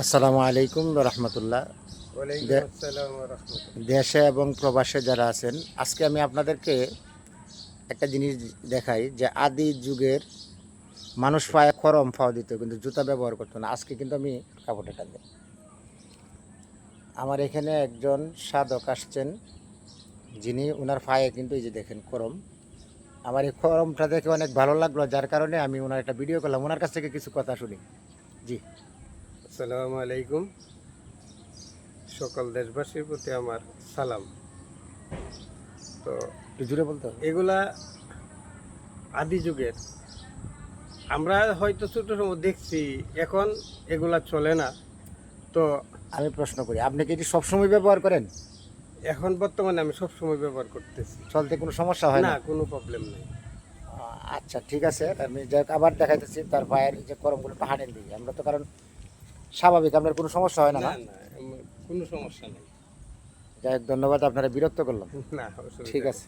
আসসালামু আলাইকুম রহমতুল্লাহ। ওয়ালাইকুম আসসালাম ওয়া রাহমাতুল্লাহ। দেশে এবং প্রবাসে যারা আছেন, আজকে আমি আপনাদেরকে একটা জিনিস দেখাই যে আদি যুগের মানুষ পায়ে খরম ফাও দিত, কিন্তু জুতা ব্যবহার করতো না। আজকে কিন্তু আমি কাপড়টা টানলাম। আমার এখানে একজন সাধক আসছেন, যিনি ওনার পায়ে কিন্তু এই যে দেখেন খরম। আমার এই খরমটা দেখে অনেক ভালো লাগলো, যার কারণে আমি ওনার একটা ভিডিও করলাম। ওনার কাছ থেকে কিছু কথা শুনি। জি, আসসালামু আলাইকুম। সকল দেশবাসীর প্রতি আমার সালাম। তো একটু জুড়ে বলতে হবে। এগুলা আদি যুগের, আমরা হয়তো ছোট সময় দেখছি, এখন এগুলা চলে না। তো আমি প্রশ্ন করি, আপনি কি এটি সবসময় ব্যবহার করেন? এখন বর্তমানে আমি সব সময় ব্যবহার করতেছি। চলতে কোনো সমস্যা হয় না, না? কোনো প্রবলেম নেই। আচ্ছা, ঠিক আছে। আমি যাক আবার দেখাইতেছি তার পায়ের এই যে করমগুলো হাঁটেন দিই আমরা তো, কারণ স্বাভাবিক আপনার কোনো সমস্যা হয় না, না না? না, কোনো সমস্যা নেই। যাই হোক, ধন্যবাদ, আপনারা বিরক্ত করলাম। না, অসুবিধা ঠিক নেই। আছে।